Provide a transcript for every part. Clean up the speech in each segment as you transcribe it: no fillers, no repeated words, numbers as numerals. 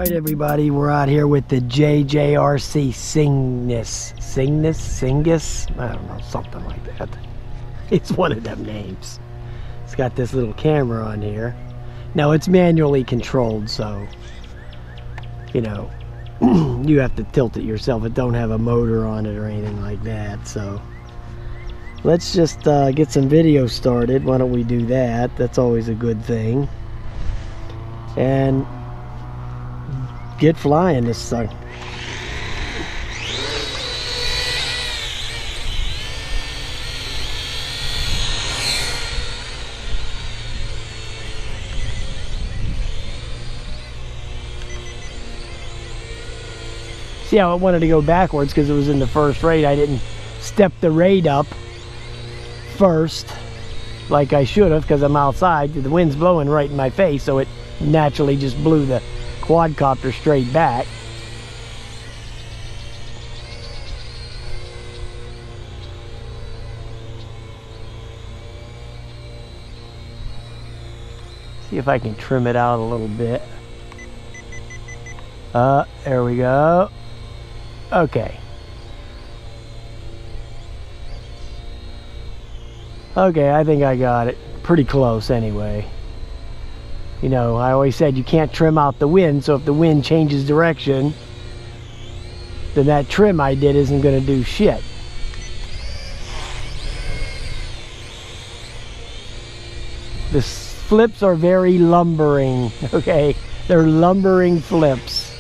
Alright everybody, we're out here with the JJRC Cygnus? I don't know, something like that. It's one of them names. It's got this little camera on here. Now it's manually controlled, so you know you have to tilt it yourself. It don't have a motor on it or anything like that. So let's just get some video started. Why don't we do that? That's always a good thing. And get flying this sucker. See how it wanted to go backwards because it was in the first rate. I didn't step the rate up first like I should have because I'm outside. The wind's blowing right in my face, so it naturally just blew the quadcopter straight back. See if I can trim it out a little bit. There we go. Okay. Okay, I think I got it. Pretty close anyway. You know, I always said you can't trim out the wind, so if the wind changes direction, then that trim I did isn't going to do shit. The flips are very lumbering, okay? They're lumbering flips.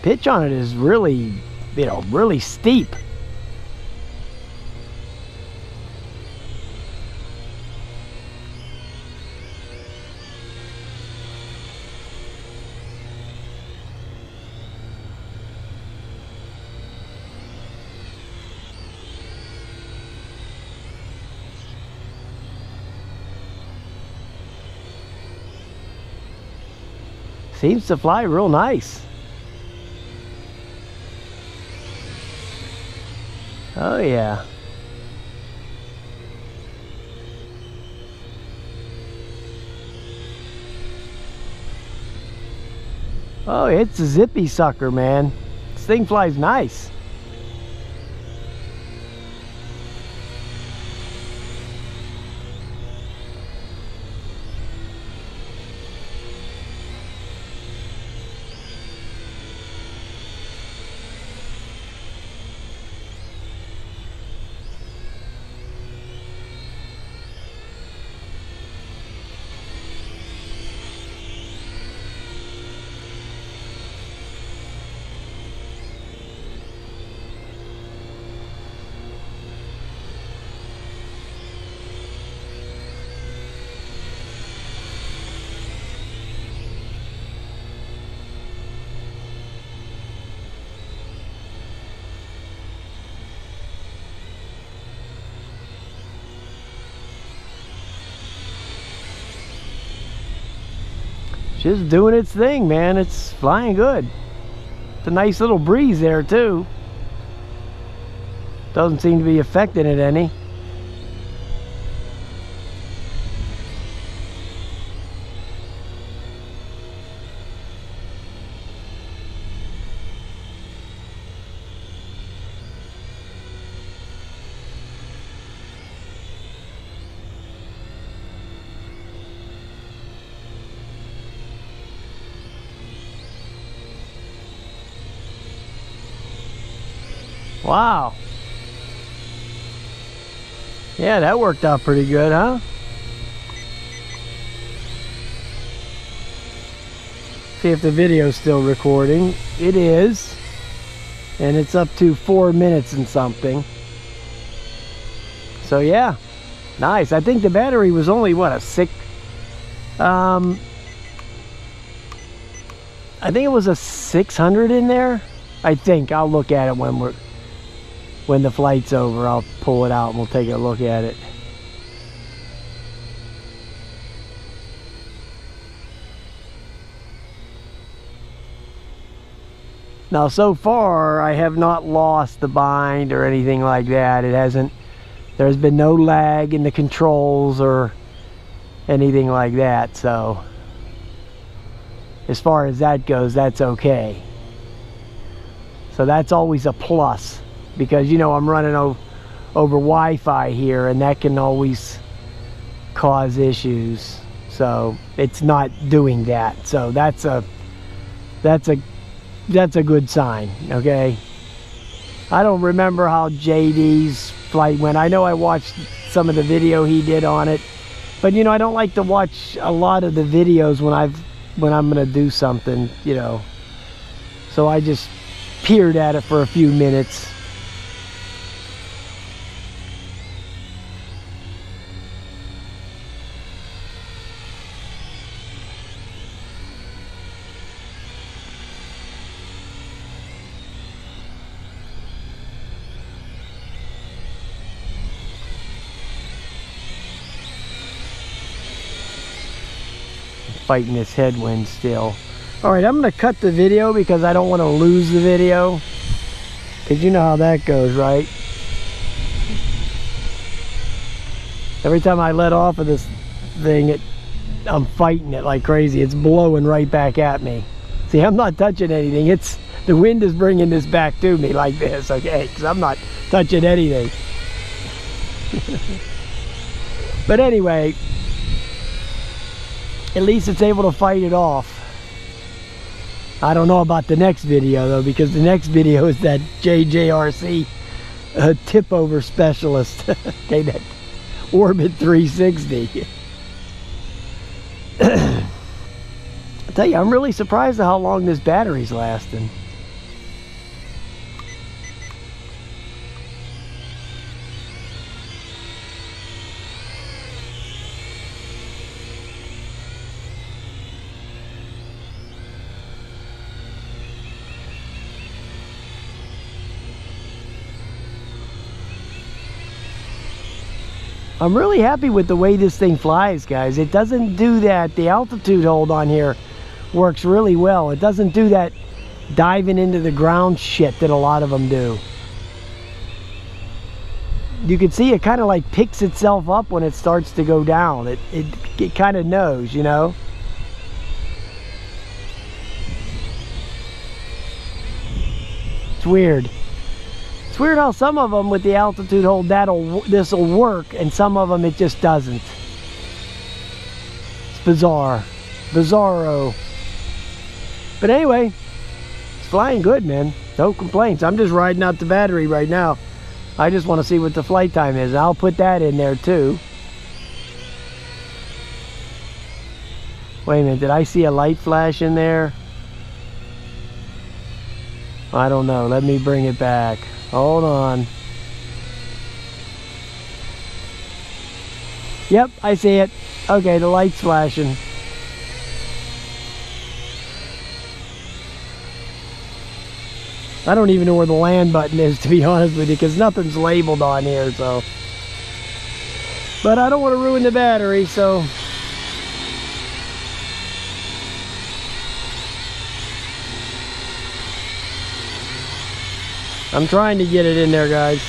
Pitch on it is really, you know, really steep. Seems to fly real nice. Oh yeah. Oh, it's a zippy sucker, man. This thing flies nice. Just doing its thing, man. It's flying good. It's a nice little breeze there too. Doesn't seem to be affecting it any. Wow. Yeah, that worked out pretty good, huh? See if the video's still recording. It is. And it's up to 4 minutes and something. So yeah, nice. I think the battery was only, what, a 6... I think it was a 600 in there. I think. I'll look at it when the flight's over. I'll pull it out and we'll take a look at it. Now so far I have not lost the bind or anything like that. It hasn't, there's been no lag in the controls or anything like that, so as far as that goes, that's okay. So that's always a plus, because you know I'm running over Wi-Fi here, and that can always cause issues. So it's not doing that. So that's a good sign, okay? I don't remember how JD's flight went. I know I watched some of the video he did on it, but you know, I don't like to watch a lot of the videos when I'm gonna do something, you know. So I just peered at it for a few minutes. Fighting this headwind still. Alright, I'm going to cut the video because I don't want to lose the video. Because you know how that goes, right? Every time I let off of this thing, I'm fighting it like crazy. It's blowing right back at me. See, I'm not touching anything. It's the wind is bringing this back to me like this, okay? Because I'm not touching anything. But anyway, at least it's able to fight it off. I don't know about the next video though, because the next video is that JJRC tip over specialist. Okay, that Orbit 360. I tell you, I'm really surprised at how long this battery's lasting. I'm really happy with the way this thing flies, guys. It doesn't do that. The altitude hold on here works really well. It doesn't do that diving into the ground shit that a lot of them do. You can see it kind of like picks itself up when it starts to go down. It kind of knows, you know. It's weird. It's weird how some of them with the altitude hold this will work, and some of them it just doesn't. It's bizarre, bizarro. But anyway, it's flying good, man. No complaints. I'm just riding out the battery right now. I just want to see what the flight time is. I'll put that in there too. Wait a minute, did I see a light flash in there? I don't know. Let me bring it back. Hold on. Yep, I see it. Okay, the light's flashing. I don't even know where the land button is, to be honest with you, because nothing's labeled on here, so. But I don't want to ruin the battery, so. I'm trying to get it in there, guys.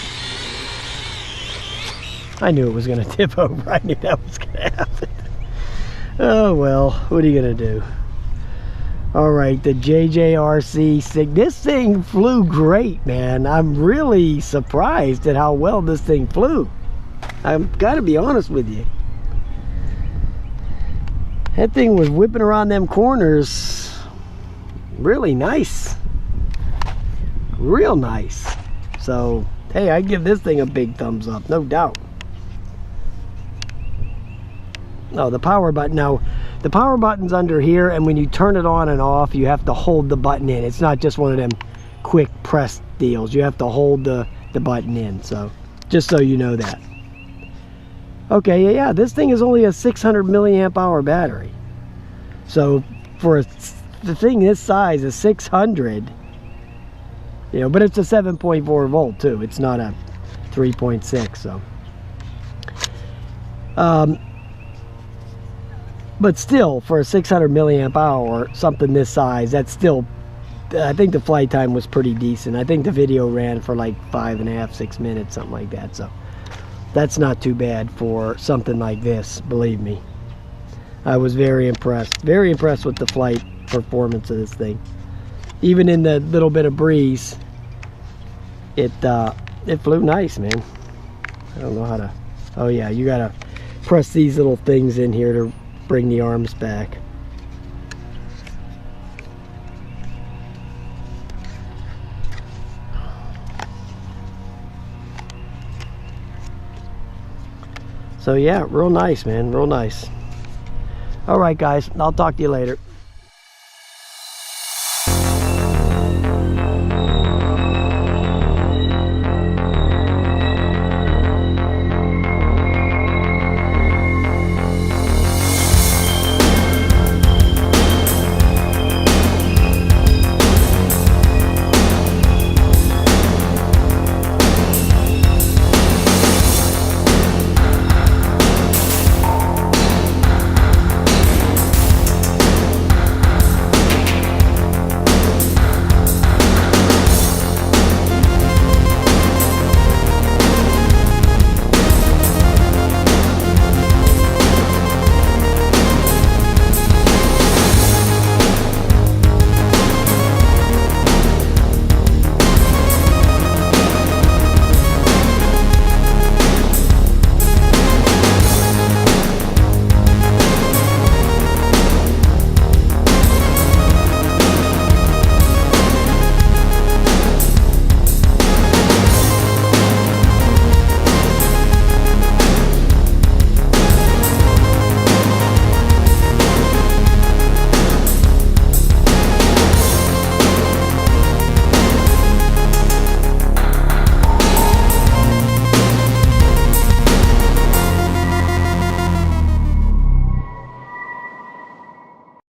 I knew it was going to tip over. I knew that was going to happen. Oh, well. What are you going to do? Alright, the JJRC. This thing flew great, man. I'm really surprised at how well this thing flew. I've got to be honest with you. That thing was whipping around them corners. Really nice. Real nice. So hey, I give this thing a big thumbs up, no doubt. No, the power button, now the power button's under here, and when you turn it on and off you have to hold the button in. It's not just one of them quick press deals. You have to hold the button in, so just so you know that. Okay, yeah, this thing is only a 600 milliamp hour battery, so for the thing this size is 600. You know, but it's a 7.4 volt too. It's not a 3.6, so. But still, for a 600 milliamp hour, something this size, that's still I think the flight time was pretty decent. I think the video ran for like 5.5, 6 minutes, something like that. So that's not too bad for something like this, believe me. I was very impressed with the flight performance of this thing. Even in the little bit of breeze, it flew nice, man. I don't know how to, oh yeah, you gotta press these little things in here to bring the arms back. So yeah, real nice, man, real nice. All right, guys, I'll talk to you later.